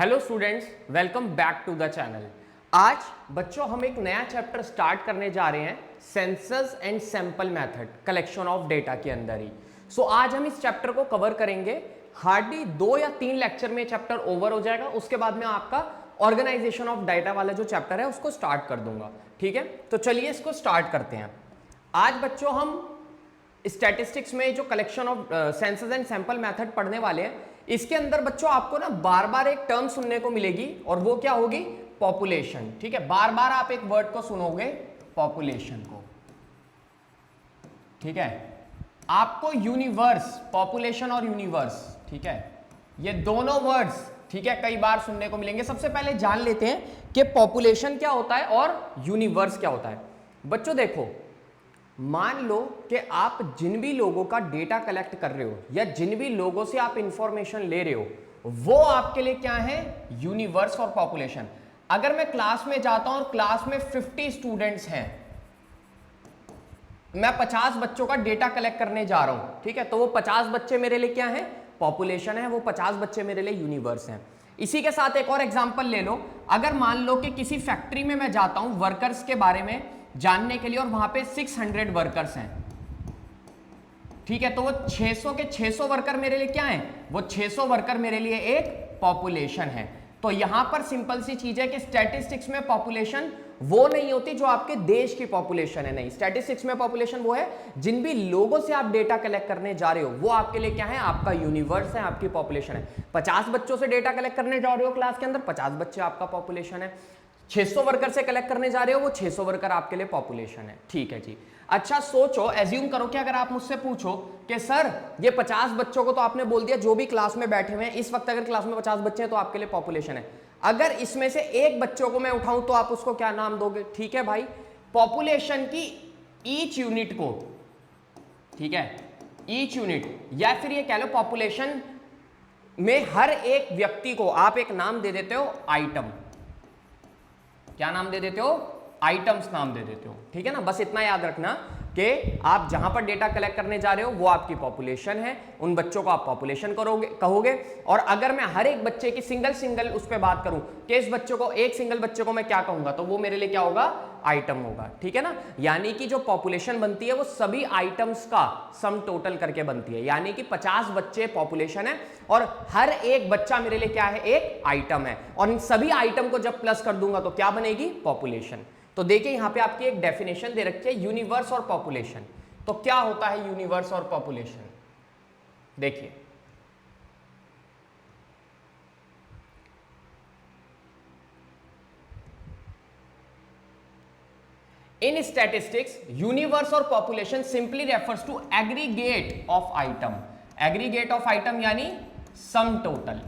Hello students, welcome back to the channel. आज बच्चों हम एक नया चैप्टर स्टार्ट करने जा रहे हैं census and sample method collection of data के अंदर ही। सो आज हम इस चैप्टर को कवर करेंगे। हार्डली 2 या 3 लेक्चर में चैप्टर ओवर हो जाएगा। उसके बाद में आपका ऑर्गेनाइजेशन ऑफ डाटा वाला जो चैप्टर है उसको स्टार्ट कर दूंगा। ठीक है, तो चलिए इसको स्टार्ट करते हैं। आज बच्चों हम स्टैटिस्टिक्स में जो collection of census and sample method पढ़ने वाले हैं, इसके अंदर बच्चों आपको ना बार बार एक टर्म सुनने को मिलेगी और वो क्या होगी? पॉपुलेशन। ठीक है, बार बार आप एक वर्ड को सुनोगे, पॉपुलेशन को। ठीक है, आपको यूनिवर्स, पॉपुलेशन और यूनिवर्स, ठीक है, ये दोनों वर्ड्स, ठीक है, कई बार सुनने को मिलेंगे। सबसे पहले जान लेते हैं कि पॉपुलेशन क्या होता है और यूनिवर्स क्या होता है। बच्चों देखो, मान लो कि आप जिन भी लोगों का डेटा कलेक्ट कर रहे हो या जिन भी लोगों से आप इंफॉर्मेशन ले रहे हो, वो आपके लिए क्या है? यूनिवर्स और पॉपुलेशन। अगर मैं क्लास में जाता हूं और क्लास में 50 स्टूडेंट्स हैं, मैं 50 बच्चों का डेटा कलेक्ट करने जा रहा हूं, ठीक है, तो वो 50 बच्चे मेरे लिए क्या है? पॉपुलेशन है। वो 50 बच्चे मेरे लिए यूनिवर्स हैं। इसी के साथ एक और एग्जांपल ले लो। अगर मान लो कि किसी फैक्ट्री में मैं जाता हूं वर्कर्स के बारे में जानने के लिए और वहां पे 600 वर्कर्स हैं, ठीक है, तो वो 600 के 600 वर्कर मेरे लिए क्या है? वो 600 वर्कर मेरे लिए एक पॉपुलेशन है। तो यहां पर सिंपल सी चीज है कि स्टैटिस्टिक्स में पॉपुलेशन वो नहीं होती जो आपके देश की पॉपुलेशन है। नहीं, स्टैटिस्टिक्स में पॉपुलेशन वो है जिन भी लोगों से आप डेटा कलेक्ट करने जा रहे हो, वो आपके लिए क्या है? आपका यूनिवर्स है, आपकी पॉपुलेशन है। 50 बच्चों से डेटा कलेक्ट करने जा रहे हो क्लास के अंदर, 50 बच्चे आपका पॉपुलेशन है। 600 वर्कर से कलेक्ट करने जा रहे हो, वो 600 वर्कर आपके लिए पॉपुलेशन है। ठीक है जी। अच्छा सोचो, एज्यूम करो कि अगर आप मुझसे पूछो कि सर ये 50 बच्चों को तो आपने बोल दिया जो भी क्लास में बैठे हुए हैं, इस वक्त अगर क्लास में 50 बच्चे हैं तो आपके लिए पॉपुलेशन है। अगर इसमें से एक बच्चों को मैं उठाऊं तो आप उसको क्या नाम दोगे? ठीक है भाई, पॉपुलेशन की ईच यूनिट को, ठीक है, ईच यूनिट, या फिर ये कह लो पॉपुलेशन में हर एक व्यक्ति को आप एक नाम दे देते हो, आइटम। क्या नाम दे देते हो? आइटम्स नाम दे देते हो। ठीक है ना, बस इतना याद रखना कि आप जहां पर डेटा कलेक्ट करने जा रहे हो वो आपकी पॉपुलेशन है, उन बच्चों को आप पॉपुलेशन कहोगे। और अगर मैं हर एक बच्चे की सिंगल उस पर बात करूं कि इस बच्चों को, एक सिंगल बच्चे को मैं क्या कहूंगा, तो वो मेरे लिए क्या होगा? आइटम होगा। ठीक है ना, यानी कि जो पॉपुलेशन बनती है वो सभी आइटम्स का सम टोटल करके बनती है। यानी कि 50 बच्चे पॉपुलेशन है और हर एक बच्चा मेरे लिए क्या है? एक आइटम है। और इन सभी आइटम को जब प्लस कर दूंगा तो क्या बनेगी? पॉपुलेशन। तो देखिए यहां पे आपकी एक डेफिनेशन दे रखी है, यूनिवर्स और पॉपुलेशन। तो क्या होता है यूनिवर्स और पॉपुलेशन? देखिए, इन स्टैटिस्टिक्स यूनिवर्स और population simply refers to aggregate of item. Aggregate of item यानी सम टोटल।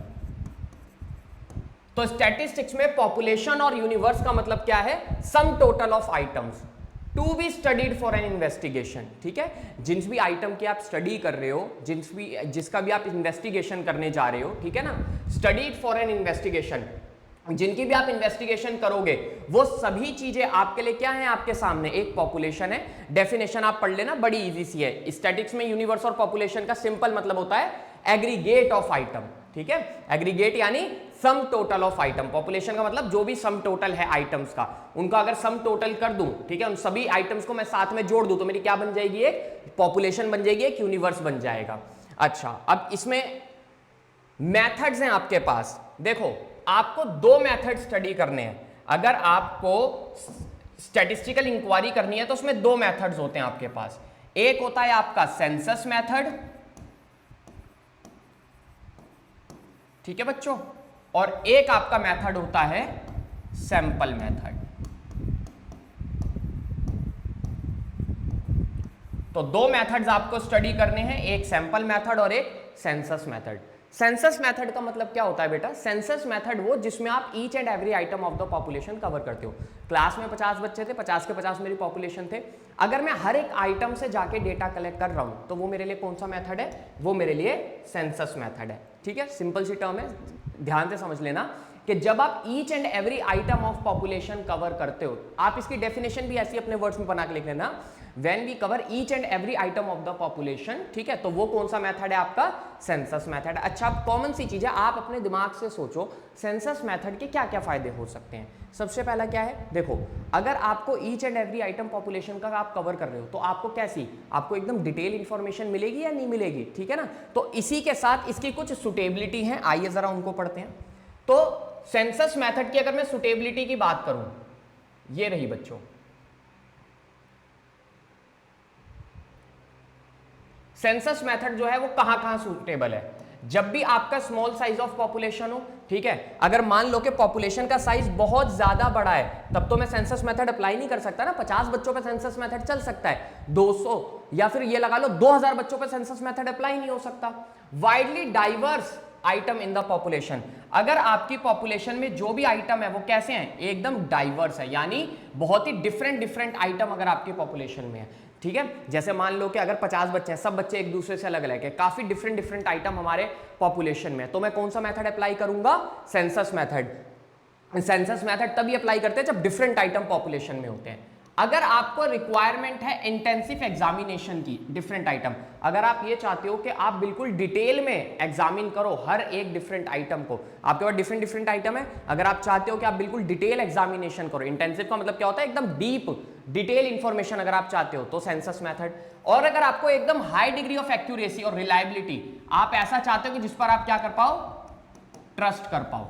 तो स्टैटिस्टिक्स में पॉपुलेशन और यूनिवर्स का मतलब क्या है? Sum total of items to be studied for an investigation. ठीक है, जिस भी आइटम की आप स्टडी कर रहे हो, जिसका भी आप इन्वेस्टिगेशन करने जा रहे हो, ठीक है ना, स्टडीड फॉर एन इन्वेस्टिगेशन, जिनकी भी आप इन्वेस्टिगेशन करोगे वो सभी चीजें आपके लिए क्या है? आपके सामने एक पॉपुलेशन है। डेफिनेशन आप पढ़ लेना, बड़ी इजी सी है। स्टैटिक्स में यूनिवर्स और पॉपुलेशन का सिंपल मतलब होता है एग्रीगेट ऑफ आइटम। ठीक है, एग्रीगेट यानी sum total of item. Population का मतलब जो भी सम टोटल है आइटम्स का, उनका अगर सम टोटल कर दूं, ठीक है, उन सभी आइटम्स को मैं साथ में जोड़ दूं तो मेरी क्या बन जाएगी? एक पॉपुलेशन बन जाएगी, एक यूनिवर्स बन जाएगा। अच्छा, अब इसमें मेथड्स हैं आपके पास। देखो, आपको 2 मेथड स्टडी करने हैं। अगर आपको स्टैटिस्टिकल इंक्वायरी करनी है तो उसमें 2 मेथड्स होते हैं आपके पास। एक होता है आपका सेंसस मेथड, ठीक है बच्चों, और एक आपका मेथड होता है सैंपल मेथड। तो 2 मेथड्स आपको स्टडी करने हैं, एक सैंपल मेथड और एक सेंसस मेथड। सेंसस मेथड का मतलब क्या होता है बेटा? सेंसस मेथड वो जिसमें आप each and every item of the population cover करते हो। क्लास में 50 बच्चे थे, 50 के 50 मेरी पॉपुलेशन थे। अगर मैं हर एक आइटम से जाके डेटा कलेक्ट कर रहा हूं तो वो मेरे लिए कौन सा मेथड है? वो मेरे लिए सेंसस मेथड है। ठीक है, सिंपल सी टर्म है, ध्यान से समझ लेना कि जब आप each and every item of population cover करते हो, आप इसकी डेफिनेशन भी ऐसी अपने वर्ड्स में बना के लिख लेना। When we cover each and every item of the population, ठीक है, तो वो कौन सा मेथड है आपका, सेंसस मेथड। अच्छा, अब कॉमन सी चीज है, आप अपने दिमाग से सोचो सेंसस मेथड के क्या क्या फायदे हो सकते हैं। सबसे पहला क्या है, देखो अगर आपको each and every item population का आप कवर कर रहे हो तो आपको कैसी, आपको एकदम डिटेल इंफॉर्मेशन मिलेगी या नहीं मिलेगी, ठीक है ना। तो इसी के साथ इसकी कुछ सुटेबिलिटी है, आइए जरा उनको पढ़ते हैं। तो सेंसस मेथड की अगर मैं सुटेबिलिटी की बात करूं, ये रही बच्चों, सेंसस मेथड जो है वो कहां कहां सूटेबल है, जब भी आपका स्मॉल साइज ऑफ पॉपुलेशन हो, ठीक है, अगर मान लो कि पॉपुलेशन का साइज बहुत ज्यादा बड़ा है तब तो मैं सेंसस मेथड अप्लाई नहीं कर सकता ना, 50 बच्चों पे सेंसस मेथड चल सकता है, 200 या फिर ये लगा लो 2000 बच्चों पे सेंसस मेथड अप्लाई नहीं हो सकता। Widely diverse item in the population, अगर आपकी पॉपुलेशन में जो भी आइटम है वो कैसे हैं, एकदम डाइवर्स है, यानी बहुत ही डिफरेंट आइटम अगर आपकी पॉपुलेशन में है, ठीक है। जैसे मान लो कि अगर 50 बच्चे हैं, सब बच्चे एक दूसरे से अलग अलग है, काफी डिफरेंट आइटम हमारे पॉपुलेशन में, तो मैं कौन सा मेथड अप्लाई करूंगा, सेंसस मेथड। सेंसस मेथड तभी अप्लाई करते हैं जब डिफरेंट आइटम पॉपुलेशन में होते हैं। अगर आपको रिक्वायरमेंट है इंटेंसिव एग्जामिनेशन की, डिफरेंट आइटम, अगर आप ये चाहते हो कि आप बिल्कुल डिटेल में एग्जामिन करो हर एक डिफरेंट आइटम को, आपके पास डिफरेंट आइटम है, अगर आप चाहते हो कि आप बिल्कुल डिटेल एग्जामिनेशन करो, इंटेंसिव का मतलब क्या होता है, एकदम डीप डिटेल इंफॉर्मेशन अगर आप चाहते हो तो सेंसस मेथड। और अगर आपको एकदम हाई डिग्री ऑफ एक्यूरेसी और रिलायबिलिटी, आप ऐसा चाहते हो कि जिस पर आप क्या कर पाओ, ट्रस्ट कर पाओ,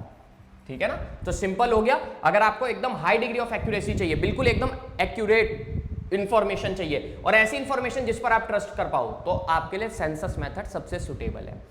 ठीक है ना, तो सिंपल हो गया। अगर आपको एकदम हाई डिग्री ऑफ एक्यूरेसी चाहिए, बिल्कुल एकदम एक्यूरेट इंफॉर्मेशन चाहिए और ऐसी इंफॉर्मेशन जिस पर आप ट्रस्ट कर पाओ, तो आपके लिए सेंसस मेथड सबसे सुटेबल है।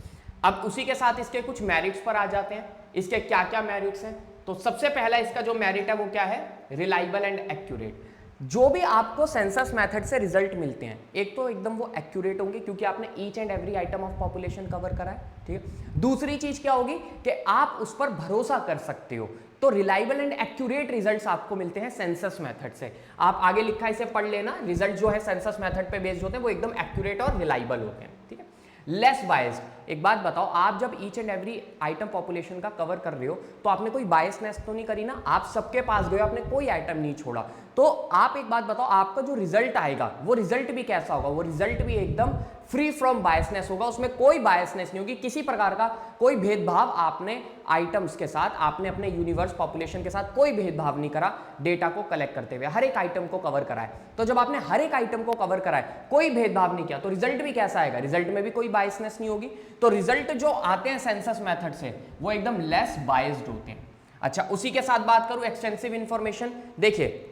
अब उसी के साथ इसके कुछ मेरिट्स पर आ जाते हैं, इसके क्या क्या मेरिट्स हैं। तो सबसे पहला इसका जो मेरिट है वो क्या है, रिलायबल एंड एक्यूरेट। जो भी आपको सेंसस मेथड से रिजल्ट मिलते हैं, एक तो एकदम वो एक्यूरेट होंगे क्योंकि आपने each and every item of population cover करा है, ठीक है। दूसरी चीज क्या होगी कि आप उस पर भरोसा कर सकते हो, तो रिलायबल एंड एक्यूरेट रिजल्ट्स आपको मिलते हैं सेंसस मेथड से। आप आगे लिखा इसे पढ़ लेना, रिजल्ट जो है सेंसस मेथड पे बेस्ड होते हैं वो एकदम एक्यूरेट और रिलायबल होते हैं, ठीक है। लेस बायस्ड, एक बात बताओ, आप जब each and every item population का कवर कर रहे हो तो आपने कोई बायसनेस तो नहीं करी ना, आप सबके पास गए, आपने कोई आइटम नहीं छोड़ा, तो आप एक बात बताओ, आपका जो रिजल्ट आएगा वो रिजल्ट भी कैसा होगा, वो रिजल्ट भी एकदम फ्री फ्रॉम बायसनेस होगा, उसमें कोई बायसनेस नहीं होगी, किसी प्रकार का कोई भेदभाव आपने आइटम्स के साथ, आपने अपने यूनिवर्स पॉपुलेशन के साथ कोई भेदभाव नहीं करा, डेटा को कलेक्ट करते हुए हर एक आइटम को कवर करा है। तो जब आपने हर एक आइटम को कवर करा है, कोई भेदभाव नहीं किया, तो रिजल्ट भी कैसा आएगा, रिजल्ट में भी कोई बायसनेस नहीं होगी, तो रिजल्ट जो आते हैं सेंसस मेथड से वो एकदम लेस बायस्ड होते हैं। अच्छा, उसी के साथ बात करूं एक्सटेंसिव इंफॉर्मेशन, देखिए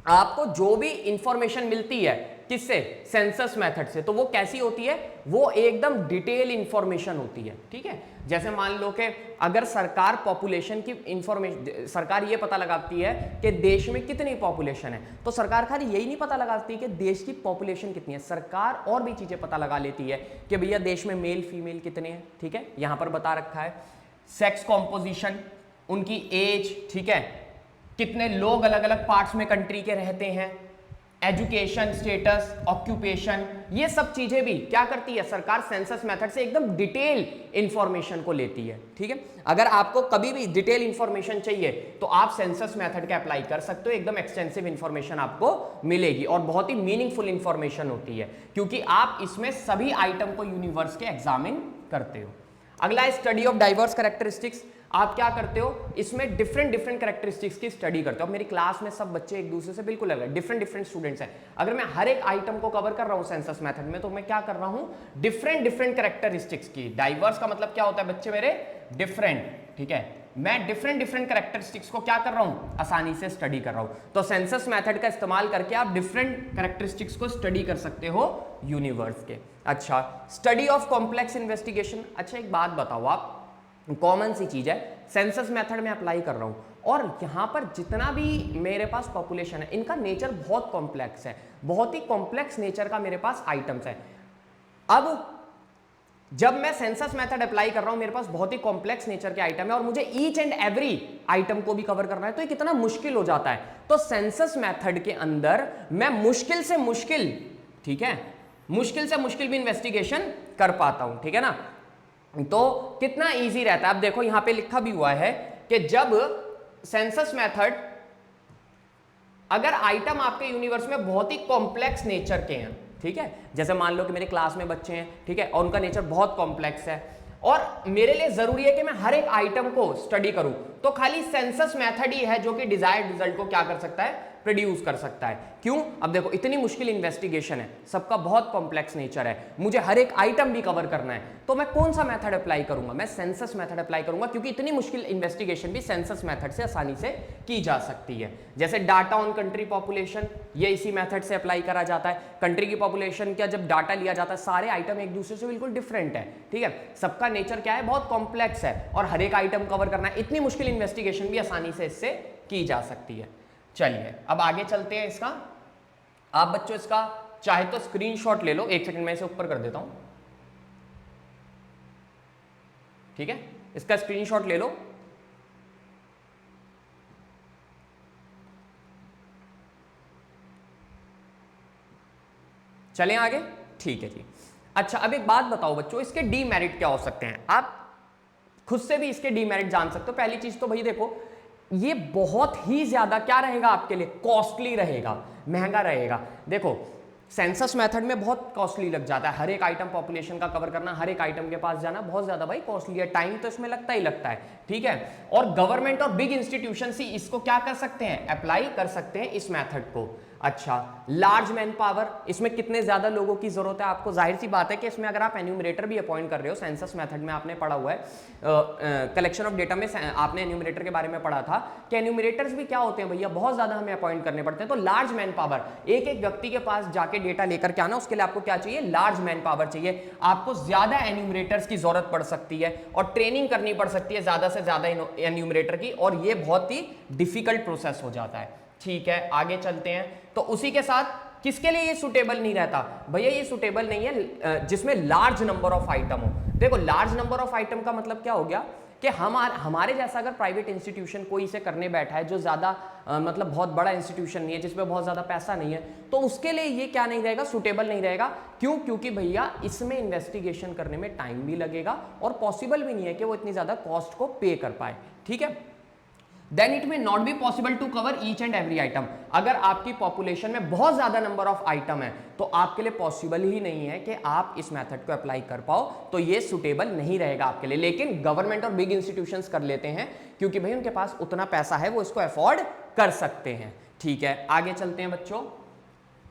आपको जो भी इंफॉर्मेशन मिलती है किससे, सेंसस मेथड से, तो वो कैसी होती है, वो एकदम डिटेल इंफॉर्मेशन होती है, ठीक है। जैसे मान लो कि अगर सरकार पॉपुलेशन की इंफॉर्मेशन, सरकार ये पता लगाती है कि देश में कितनी पॉपुलेशन है, तो सरकार खाली यही नहीं पता लगाती कि देश की पॉपुलेशन कितनी है, सरकार और भी चीजें पता लगा लेती है कि भैया देश में मेल फीमेल कितने हैं, ठीक है, यहां पर बता रखा है, सेक्स कॉम्पोजिशन, उनकी एज, ठीक है, कितने लोग अलग अलग पार्ट्स में कंट्री के रहते हैं, एजुकेशन स्टेटस, ऑक्यूपेशन, ये सब चीजें भी क्या करती है सरकार, सेंसस मेथड से एकदम डिटेल इंफॉर्मेशन को लेती है, ठीक है। अगर आपको कभी भी डिटेल इंफॉर्मेशन चाहिए तो आप सेंसस मेथड का अप्लाई कर सकते हो, एकदम एक्सटेंसिव इंफॉर्मेशन आपको मिलेगी और बहुत ही मीनिंगफुल इंफॉर्मेशन होती है क्योंकि आप इसमें सभी आइटम को यूनिवर्स के एग्जामिन करते हो। अगला स्टडी ऑफ डाइवर्स कैरेक्टरिस्टिक्स, आप क्या करते हो, इसमें डिफरेंट कैरेक्टरिस्टिक्स की स्टडी करते हो। अब मेरी क्लास में सब बच्चे एक दूसरे से बिल्कुल अलग, डिफरेंट स्टूडेंट्स हैं, अगर मैं हर एक आइटम को कवर कर रहा हूं सेंसस मेथड में तो मैं क्या कर रहा हूं, डिफरेंट कैरेक्टरिस्टिक्स की, डाइवर्स का मतलब क्या होता है बच्चे मेरे, डिफरेंट, ठीक है, मैं डिफरेंट कैरेक्टरिस्टिक्स को क्या कर रहा हूं, आसानी से स्टडी कर रहा हूं। तो सेंसस मेथड का इस्तेमाल करके आप डिफरेंट कैरेक्टरिस्टिक्स को स्टडी कर सकते हो यूनिवर्स के। अच्छा, स्टडी ऑफ कॉम्प्लेक्स इन्वेस्टिगेशन, अच्छा एक बात बताओ आप, कॉमन सी चीज है, सेंसस मेथड में अप्लाई कर रहा हूं और यहां पर जितना भी मेरे पास पॉपुलेशन है इनका नेचर बहुत कॉम्प्लेक्स है, बहुत ही कॉम्प्लेक्स नेचर का मेरे पास आइटम्स है। अब जब मैं सेंसस मेथड अप्लाई कर रहा हूं, मेरे पास बहुत ही कॉम्प्लेक्स नेचर के आइटम है और मुझे ईच एंड एवरी आइटम को भी कवर करना है, तो ये कितना मुश्किल हो जाता है। तो सेंसस मेथड के अंदर मैं मुश्किल से मुश्किल, ठीक है, मुश्किल से मुश्किल भी इन्वेस्टिगेशन कर पाता हूं, ठीक है ना। तो कितना इजी रहता है, अब देखो यहां पे लिखा भी हुआ है कि जब सेंसस मेथड अगर आइटम आपके यूनिवर्स में बहुत ही कॉम्प्लेक्स नेचर के हैं, ठीक है, जैसे मान लो कि मेरे क्लास में बच्चे हैं, ठीक है, और उनका नेचर बहुत कॉम्प्लेक्स है और मेरे लिए जरूरी है कि मैं हर एक आइटम को स्टडी करूं, तो खाली सेंसस मेथड ही है जो कि डिजायर्ड रिजल्ट को क्या कर सकता है, प्रोड्यूस कर सकता है। क्यों? अब देखो इतनी मुश्किल इन्वेस्टिगेशन है, सबका बहुत कॉम्प्लेक्स नेचर है, मुझे हर एक आइटम भी कवर करना है, तो मैं कौन सा मेथड अप्लाई करूंगा? मैं सेंसस मेथड अप्लाई करूंगा, क्योंकि इतनी मुश्किल इन्वेस्टिगेशन भी सेंसस मेथड से आसानी से की जा सकती है। जैसे डाटा ऑन कंट्री पॉपुलेशन, ये इसी मेथड से अप्लाई करा जाता है। कंट्री की पॉपुलेशन का जब डाटा लिया जाता है, सारे आइटम एक दूसरे से बिल्कुल डिफरेंट है, ठीक है, सबका नेचर क्या है, बहुत कॉम्प्लेक्स है और हर एक आइटम कवर करना है, इतनी मुश्किल इन्वेस्टिगेशन भी आसानी से इससे की जा सकती है। चलिए अब आगे चलते हैं। इसका आप बच्चों इसका चाहे तो स्क्रीनशॉट ले लो, एक सेकंड में इसे ऊपर कर देता हूं, ठीक है, इसका स्क्रीनशॉट ले लो। चलें आगे, ठीक है जी। अच्छा अब एक बात बताओ बच्चों, इसके डीमेरिट क्या हो सकते हैं? आप खुद से भी इसके डीमेरिट जान सकते हो। पहली चीज तो भाई देखो, ये बहुत ही ज्यादा क्या रहेगा आपके लिए, कॉस्टली रहेगा, महंगा रहेगा। देखो सेंसस मेथड में बहुत कॉस्टली लग जाता है, हर एक आइटम पॉपुलेशन का कवर करना, हर एक आइटम के पास जाना बहुत ज्यादा भाई कॉस्टली है, टाइम तो इसमें लगता ही लगता है, ठीक है। और गवर्नमेंट और बिग इंस्टीट्यूशन ही इसको क्या कर सकते हैं, अप्लाई कर सकते हैं इस मेथड को। अच्छा लार्ज मैन पावर, इसमें कितने ज्यादा लोगों की जरूरत है आपको? जाहिर सी बात है कि इसमें अगर आप एन्यूमरेटर भी अपॉइंट कर रहे हो, सेंसस मेथड में आपने पढ़ा हुआ है, कलेक्शन ऑफ डेटा में आपने एन्यूमरेटर के बारे में पढ़ा था कि एन्यूमरेटर्स भी क्या होते हैं भैया, बहुत ज्यादा हमें अपॉइंट करने पड़ते हैं। तो लार्ज मैन पावर, एक एक व्यक्ति के पास जाके डेटा लेकर के आना, उसके लिए आपको क्या चाहिए, लार्ज मैन पावर चाहिए। आपको ज्यादा एन्यूमरेटर्स की जरूरत पड़ सकती है और ट्रेनिंग करनी पड़ सकती है ज्यादा से ज्यादा एन्यूमरेटर की, और ये बहुत ही डिफिकल्ट प्रोसेस हो जाता है, ठीक है। आगे चलते हैं। तो उसी के साथ किसके लिए ये सुटेबल नहीं रहता भैया? ये सुटेबल नहीं है जिसमें लार्ज नंबर ऑफ आइटम हो। देखो लार्ज नंबर ऑफ आइटम का मतलब क्या हो गया कि हमारे जैसा अगर प्राइवेट इंस्टीट्यूशन कोई इसे करने बैठा है जो ज्यादा मतलब बहुत बड़ा इंस्टीट्यूशन नहीं है, जिसमें बहुत ज्यादा पैसा नहीं है, तो उसके लिए ये क्या नहीं रहेगा, सुटेबल नहीं रहेगा। क्यों? क्योंकि भैया इसमें इन्वेस्टिगेशन करने में टाइम भी लगेगा और पॉसिबल भी नहीं है कि वो इतनी ज्यादा कॉस्ट को पे कर पाए, ठीक है। Then it may not be possible to cover each and every item. अगर आपकी पॉपुलेशन में बहुत ज्यादा नंबर ऑफ आइटम है तो आपके लिए पॉसिबल ही नहीं है कि आप इस मेथड को अप्लाई कर पाओ, तो ये सुटेबल नहीं रहेगा आपके लिए। लेकिन गवर्नमेंट और बिग इंस्टीट्यूशंस कर लेते हैं क्योंकि भाई उनके पास उतना पैसा है, वो इसको अफोर्ड कर सकते हैं, ठीक है। आगे चलते हैं बच्चों।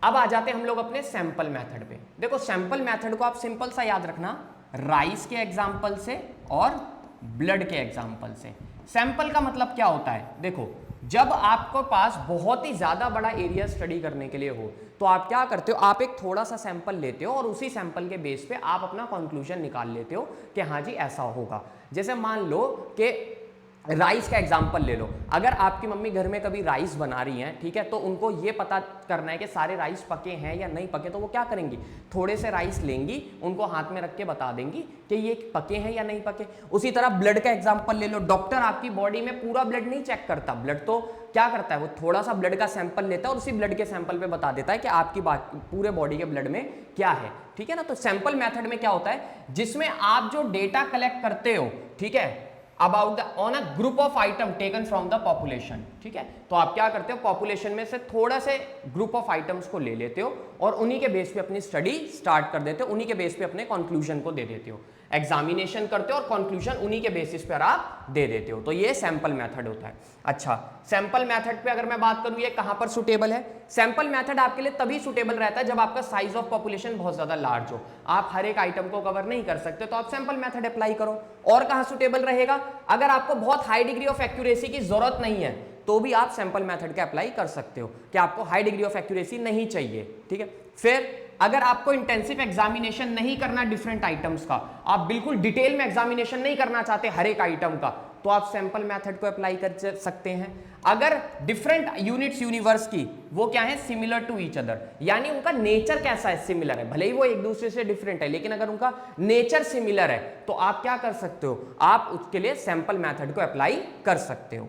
अब आ जाते हैं हम लोग अपने सैंपल मेथड पे। देखो सैंपल मेथड को आप सिंपल सा याद रखना, राइस के एग्जाम्पल से और ब्लड के एग्जाम्पल से। सैंपल का मतलब क्या होता है? देखो जब आपको पास बहुत ही ज्यादा बड़ा एरिया स्टडी करने के लिए हो तो आप क्या करते हो, आप एक थोड़ा सा सैंपल लेते हो और उसी सैंपल के बेस पे आप अपना कंक्लूजन निकाल लेते हो कि हाँ जी ऐसा होगा। जैसे मान लो कि राइस का एग्जाम्पल ले लो, अगर आपकी मम्मी घर में कभी राइस बना रही हैं, ठीक है, तो उनको ये पता करना है कि सारे राइस पके हैं या नहीं पके, तो वो क्या करेंगी, थोड़े से राइस लेंगी, उनको हाथ में रख के बता देंगी कि ये पके हैं या नहीं पके। उसी तरह ब्लड का एग्जाम्पल ले लो, डॉक्टर आपकी बॉडी में पूरा ब्लड नहीं चेक करता, ब्लड तो क्या करता है, वो थोड़ा सा ब्लड का सैंपल लेता है और उसी ब्लड के सैंपल पे बता देता है कि आपकी पूरे बॉडी के ब्लड में क्या है, ठीक है ना। तो सैंपल मेथड में क्या होता है, जिसमें आप जो डेटा कलेक्ट करते हो, ठीक है, about the on a group of item taken from the population, ठीक है, तो आप क्या करते हो, पॉपुलेशन में से थोड़ा से ग्रुप ऑफ आइटम्स को ले लेते हो और उन्हीं के बेस पे अपनी स्टडी स्टार्ट कर देते हो, उन्हीं के बेस पे अपने कंक्लूजन को दे देते हो, एग्जामिनेशन करते हो और कंक्लूजन उन्हीं के बेसिस पर आप दे देते हो। तो ये सैंपल मेथड होता है। अच्छा सैंपल मेथड पे अगर मैं बात करूं ये कहां पर सुटेबल है, सैंपल मेथड आपके लिए तभी सुटेबल रहता है जब आपका साइज ऑफ पॉपुलेशन बहुत ज्यादा लार्ज हो, आप हर एक आइटम को कवर नहीं कर सकते, तो आप सैंपल मेथड अप्लाई करो। और कहां सुटेबल रहेगा, अगर आपको बहुत हाई डिग्री ऑफ एक्यूरेसी की जरूरत नहीं है तो भी आप सैंपल मेथड का अप्लाई कर सकते हो कि आपको हाई डिग्री ऑफ एक्यूरेसी नहीं चाहिए, ठीक है। फिर अगर आपको इंटेंसिव एग्जामिनेशन नहीं करना डिफरेंट आइटम्स का, आप बिल्कुल डिटेल में एग्जामिनेशन नहीं करना चाहते हर एक आइटम का, तो आप सैंपल मेथड को अप्लाई कर सकते हैं। अगर डिफरेंट यूनिट्स यूनिवर्स की वो क्या है, सिमिलर टू ईच अदर, यानी उनका नेचर कैसा है, सिमिलर है, भले ही वो एक दूसरे से डिफरेंट है लेकिन अगर उनका नेचर सिमिलर है तो आप क्या कर सकते हो, आप उसके लिए सैंपल मेथड को अप्लाई कर सकते हो,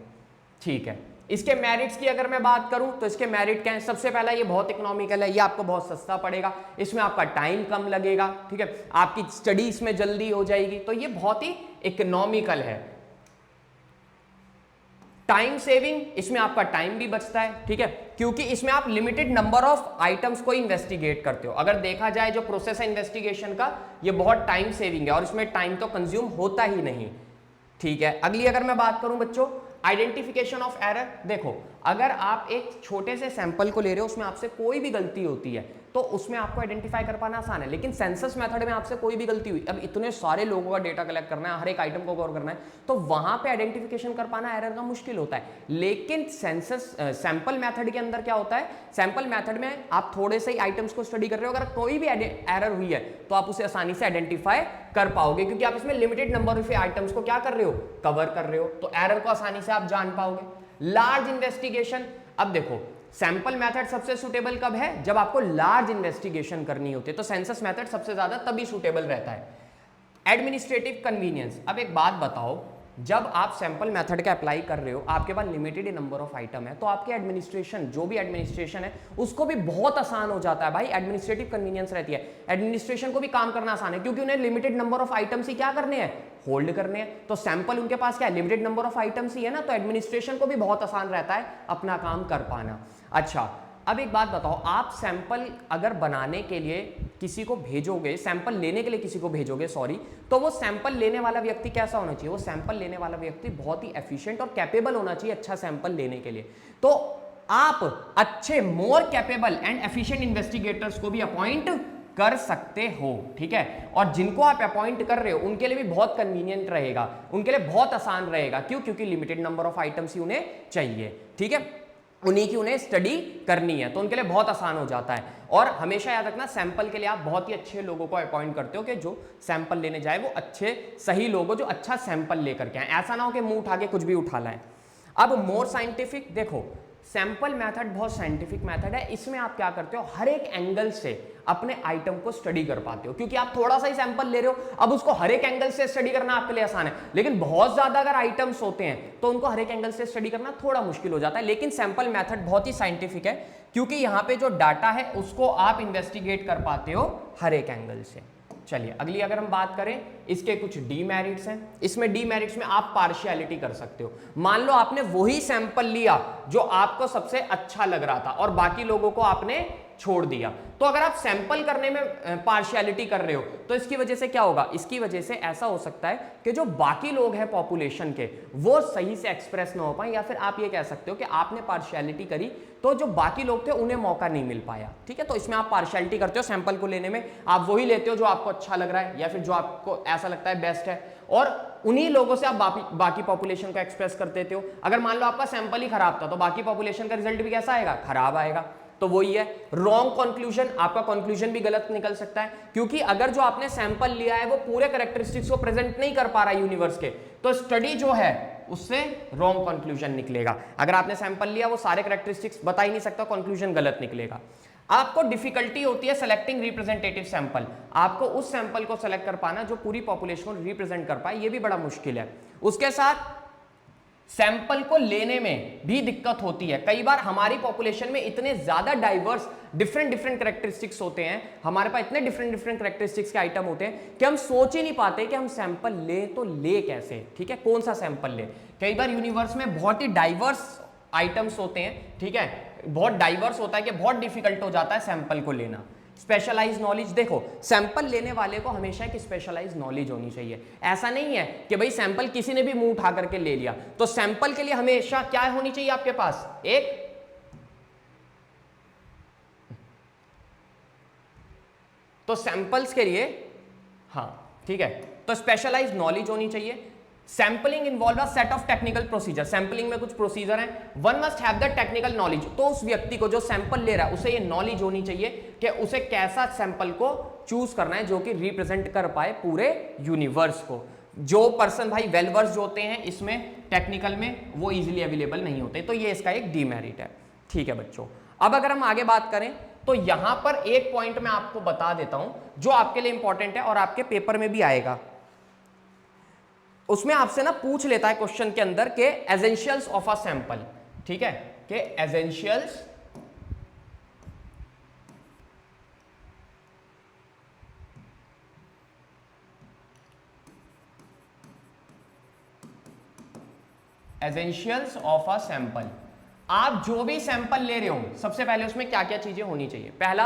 ठीक है। इसके मेरिट्स की अगर मैं बात करूं तो इसके मेरिट क्या है, सबसे पहला ये बहुत इकोनॉमिकल है, ये आपको बहुत सस्ता पड़ेगा, इसमें आपका टाइम कम लगेगा, ठीक है, आपकी स्टडी इसमें जल्दी हो जाएगी, तो ये बहुत ही इकोनॉमिकल है। टाइम सेविंग, इसमें आपका टाइम भी बचता है, ठीक है, क्योंकि इसमें आप लिमिटेड नंबर ऑफ आइटम्स को इन्वेस्टिगेट करते हो। अगर देखा जाए जो प्रोसेस है इन्वेस्टिगेशन का, ये बहुत टाइम सेविंग है और इसमें टाइम तो कंज्यूम होता ही नहीं, ठीक है। अगली अगर मैं बात करूं बच्चों, आइडेंटिफिकेशन ऑफ एरर। देखो, अगर आप एक छोटे से सैंपल को ले रहे हो, उसमें आपसे कोई भी गलती होती है तो उसमें आपको आइडेंटिफाई कर पाना आसान है, लेकिन सेंसस मेथड में आपसे कोई भी गलती हुई, अब इतने सारे लोगों का डेटा कलेक्ट करना है, हर एक आइटम को कवर करना है, तो वहां पे आइडेंटिफिकेशन कर पाना एरर का मुश्किल होता है। लेकिन सेंसस सैंपल मेथड के अंदर क्या होता है, सैंपल मेथड में आप थोड़े से ही आइटम्स को स्टडी कर रहे हो, अगर कोई भी एरर हुई है तो आप उसे आसानी से आइडेंटिफाई कर पाओगे, क्योंकि आप इसमें लिमिटेड नंबर ऑफ आइटम्स को क्या कर रहे हो, कवर कर रहे हो, तो एरर को आसानी से आप जान पाओगे। लार्ज इन्वेस्टिगेशन, अब देखो सैंपल मेथड सबसे सुटेबल कब है, जब आपको लार्ज इन्वेस्टिगेशन करनी होती है, तो सेंसस मेथड सबसे ज्यादा तभी सुटेबल रहता है। एडमिनिस्ट्रेटिव कन्वीनियंस, अब एक बात बताओ, जब आप सैंपल मेथड का अप्लाई कर रहे हो, आपके पास लिमिटेड नंबर ऑफ आइटम है, तो आपके एडमिनिस्ट्रेशन, जो भी एडमिनिस्ट्रेशन है उसको भी बहुत आसान हो जाता है भाई, एडमिनिस्ट्रेटिव कन्वीनियंस रहती है, एडमिनिस्ट्रेशन को भी काम करना आसान है, क्योंकि उन्हें लिमिटेड नंबर ऑफ आइटम्स ही क्या करने हैं, होल्ड करने हैं। तो सैंपल उनके पास क्या है, लिमिटेड नंबर ऑफ आइटम्स ही है ना, तो एडमिनिस्ट्रेशन को भी बहुत आसान रहता है अपना काम कर पाना। अच्छा, अब एक बात बताओ, आप सैंपल अगर बनाने के लिए किसी को भेजोगे, सैंपल लेने के लिए किसी को भेजोगे सॉरी, तो वो सैंपल लेने वाला व्यक्ति कैसा होना चाहिए, वो सैंपल लेने वाला व्यक्ति बहुत ही एफिशिएंट और कैपेबल होना चाहिए अच्छा सैंपल लेने के लिए। तो आप अच्छे मोर कैपेबल एंड एफिशिएंट इन्वेस्टिगेटर्स को भी अपॉइंट कर सकते हो, ठीक है, और जिनको आप अपॉइंट कर रहे हो उनके लिए भी बहुत कन्वीनियंट रहेगा, उनके लिए बहुत आसान रहेगा, क्यों, क्योंकि लिमिटेड नंबर ऑफ आइटम्स ही उन्हें चाहिए, ठीक है, उन्हीं की उन्हें स्टडी करनी है, तो उनके लिए बहुत आसान हो जाता है। और हमेशा याद रखना, सैंपल के लिए आप बहुत ही अच्छे लोगों को अपॉइंट करते हो कि जो सैंपल लेने जाए वो अच्छे सही लोग हो, जो अच्छा सैंपल लेकर के आए, ऐसा ना हो कि मुंह उठा के कुछ भी उठा लाएं। अब मोर साइंटिफिक, देखो सैंपल मेथड बहुत साइंटिफिक मेथड है, इसमें आप क्या करते हो, हर एक एंगल से अपने आइटम को स्टडी कर पाते हो, क्योंकि आप थोड़ा सा ही सैंपल ले रहे हो, अब उसको हर एक एंगल से स्टडी करना आपके लिए आसान है, लेकिन बहुत ज्यादा अगर आइटम्स होते हैं तो उनको हर एक एंगल से स्टडी करना थोड़ा मुश्किल हो जाता है। लेकिन सैंपल मेथड बहुत ही साइंटिफिक है, क्योंकि यहाँ पे जो डाटा है उसको आप इन्वेस्टिगेट कर पाते हो हर एक एंगल से। चलिए अगली अगर हम बात करें, इसके कुछ डीमेरिट्स हैं। इसमें डीमेरिट्स में आप पार्शियलिटी कर सकते हो। मान लो आपने वही सैंपल लिया जो आपको सबसे अच्छा लग रहा था और बाकी लोगों को आपने छोड़ दिया, तो अगर आप सैंपल करने में पार्शियलिटी कर रहे हो तो इसकी वजह से क्या होगा, इसकी वजह से ऐसा हो सकता है कि जो बाकी लोग हैं पॉपुलेशन के वो सही से एक्सप्रेस ना हो पाए, या फिर आप ये कह सकते हो कि आपने पार्शियलिटी करी तो जो बाकी लोग थे उन्हें मौका नहीं मिल पाया, ठीक है। तो इसमें आप पार्शियलिटी करते हो सैंपल को लेने में, आप वही लेते हो जो आपको अच्छा लग रहा है या फिर जो आपको ऐसा लगता है बेस्ट है, और उन्हीं लोगों से आप बाकी पॉपुलेशन को एक्सप्रेस कर देते हो। अगर मान लो आपका सैंपल ही खराब था तो बाकी पॉपुलेशन का रिजल्ट भी कैसा आएगा, खराब आएगा। तो वही है रॉन्ग कंक्लूजन, आपका कंक्लूजन भी गलत निकल सकता है, क्योंकि अगर जो आपने सैंपल लिया है वो पूरे कैरेक्टरिस्टिक्स को प्रेजेंट नहीं कर पा रहा है यूनिवर्स के, तो स्टडी जो है उससे रॉन्ग कंक्लूजन निकलेगा। अगर आपने सैंपल लिया वो सारे कैरेक्टरिस्टिक्स बता ही नहीं सकता, कंक्लूजन गलत निकलेगा। आपको डिफिकल्टी होती है सेलेक्टिंग रिप्रेजेंटेटिव सैंपल, आपको उस सैंपल को सेलेक्ट कर पाना जो पूरी पॉपुलेशन को रिप्रेजेंट कर पाए, ये भी बड़ा मुश्किल है। उसके साथ सैंपल को लेने में भी दिक्कत होती है। कई बार हमारी पॉपुलेशन में इतने ज्यादा डाइवर्स डिफरेंट कैरेक्टरिस्टिक्स होते हैं, हमारे पास इतने डिफरेंट कैरेक्टरिस्टिक्स के आइटम होते हैं कि हम सोच ही नहीं पाते कि हम सैंपल ले तो ले कैसे, ठीक है, कौन सा सैंपल ले। कई बार यूनिवर्स में बहुत ही डाइवर्स आइटम्स होते हैं, ठीक है, बहुत डाइवर्स होता है कि बहुत डिफिकल्ट हो जाता है सैंपल को लेना। स्पेशलाइज नॉलेज, देखो सैंपल लेने वाले को हमेशा एक स्पेशलाइज नॉलेज होनी चाहिए। ऐसा नहीं है कि भाई सैंपल किसी ने भी मुंह उठा करके ले लिया, तो सैंपल के लिए हमेशा क्या होनी चाहिए आपके पास, एक तो सैंपल्स के लिए, हाँ ठीक है, तो स्पेशलाइज नॉलेज होनी चाहिए। Sampling involve a set of technical procedure, sampling में कुछ प्रोसीजर हैं, one must have the technical knowledge, तो उस व्यक्ति को जो सैंपल ले रहा है उसे ये नॉलेज होनी चाहिए कि उसे कैसा सैंपल को चूज करना है जो कि रिप्रेजेंट कर पाए पूरे यूनिवर्स को। जो पर्सन भाई वेल वर्स्ड होते हैं इसमें टेक्निकल में, वो इजीली अवेलेबल नहीं होते, तो ये इसका एक डीमेरिट है, ठीक है बच्चों। अब अगर हम आगे बात करें तो यहां पर एक पॉइंट मैं आपको बता देता हूं जो आपके लिए इंपॉर्टेंट है और आपके पेपर में भी आएगा। उसमें आपसे ना पूछ लेता है क्वेश्चन के अंदर के एसेंशियल्स ऑफ अ सैंपल, ठीक है, के essentials essentials of a sample, आप जो भी सैंपल ले रहे हो सबसे पहले उसमें क्या क्या चीजें होनी चाहिए। पहला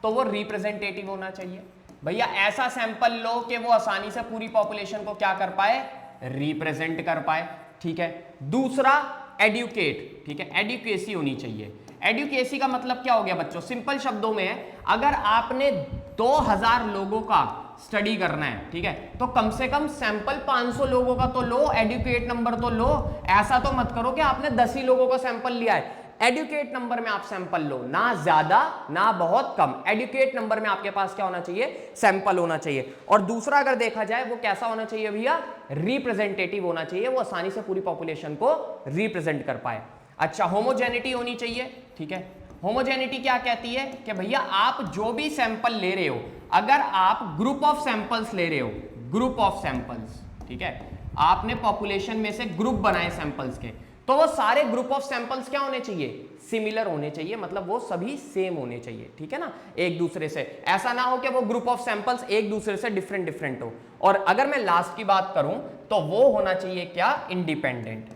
तो वो रिप्रेजेंटेटिव होना चाहिए, भैया ऐसा सैंपल लो कि वो आसानी से पूरी पॉपुलेशन को क्या कर पाए, रिप्रेजेंट कर पाए, ठीक है। दूसरा एडुकेट, ठीक है, एडुकेसी होनी चाहिए। एडुकेसी का मतलब क्या हो गया बच्चों, सिंपल शब्दों में है, अगर आपने 2000 लोगों का स्टडी करना है, ठीक है, तो कम से कम सैंपल 500 लोगों का तो लो, एडुकेट नंबर तो लो। ऐसा तो मत करो कि आपने 10 ही लोगों का सैंपल लिया है। एडुकेट नंबर में आप सैंपल लो, ना ज्यादा ना बहुत कम, एडुकेट नंबर में आपके पास क्या होना चाहिए, सैंपल होना चाहिए। और दूसरा अगर देखा जाए वो कैसा होना चाहिए भैया, रिप्रेजेंटेटिव होना चाहिए, वो आसानी से पूरी पॉपुलेशन को रिप्रेजेंट कर पाए। अच्छा, होमोजेनिटी होनी चाहिए, ठीक है। होमोजेनिटी क्या कहती है कि भैया आप जो भी सैंपल ले रहे हो, अगर आप ग्रुप ऑफ सैंपल्स ले रहे हो, ग्रुप ऑफ सैंपल्स, ठीक है, आपने पॉपुलेशन में से ग्रुप बनाए सैंपल्स के, तो वो सारे ग्रुप ऑफ सैंपल्स क्या होने चाहिए, सिमिलर होने चाहिए, मतलब वो सभी सेम होने चाहिए, ठीक है ना, एक दूसरे से। ऐसा ना हो कि वो ग्रुप ऑफ सैंपल्स एक दूसरे से डिफरेंट डिफरेंट हो। और अगर मैं लास्ट की बात करूं तो वो होना चाहिए क्या, इंडिपेंडेंट,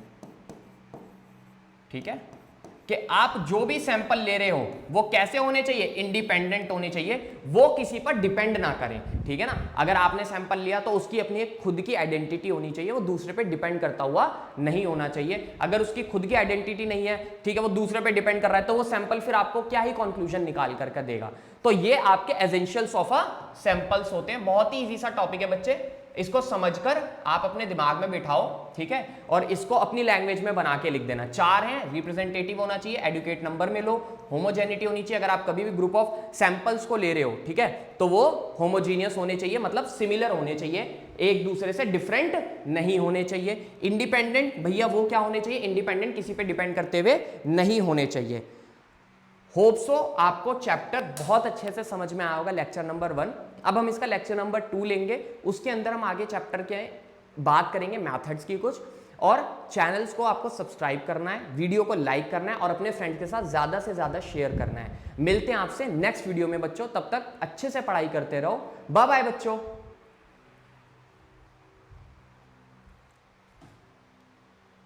ठीक है, कि आप जो भी सैंपल ले रहे हो वो कैसे होने चाहिए, इंडिपेंडेंट होने चाहिए, वो किसी पर डिपेंड ना करें, ठीक है ना। अगर आपने सैंपल लिया तो उसकी अपनी एक खुद की आइडेंटिटी होनी चाहिए, वो दूसरे पे डिपेंड करता हुआ नहीं होना चाहिए। अगर उसकी खुद की आइडेंटिटी नहीं है, ठीक है, वो दूसरे पे डिपेंड कर रहा है, तो वो सैंपल फिर आपको क्या ही कंक्लूजन निकाल करके देगा। तो ये आपके एसेंशियल्स ऑफ अ सैंपल्स होते हैं। बहुत ही इजी सा टॉपिक है बच्चे, इसको समझकर आप अपने दिमाग में बिठाओ, ठीक है, और इसको अपनी लैंग्वेज में बना के लिख देना। 4 हैं, रिप्रेजेंटेटिव होना चाहिए, एडुकेट नंबर में लो, होमोजेनिटी होनी चाहिए, अगर आप कभी भी ग्रुप ऑफ सैंपल्स को ले रहे हो, ठीक है, तो वो होमोजीनियस होने चाहिए, मतलब सिमिलर होने चाहिए, एक दूसरे से डिफरेंट नहीं होने चाहिए। इंडिपेंडेंट, भैया वो क्या होने चाहिए, इंडिपेंडेंट, किसी पे डिपेंड करते हुए नहीं होने चाहिए। होप सो आपको चैप्टर बहुत अच्छे से समझ में आया होगा, लेक्चर नंबर 1। अब हम इसका लेक्चर नंबर 2 लेंगे, उसके अंदर हम आगे चैप्टर के बात करेंगे मैथड्स की कुछ, और चैनल्स को आपको सब्सक्राइब करना है, वीडियो को लाइक करना है और अपने फ्रेंड के साथ ज़्यादा से ज़्यादा शेयर करना है। मिलते हैं आपसे नेक्स्ट वीडियो में बच्चों, तब तक अच्छे से पढ़ाई करते रहो। बाय बाय बच्चों।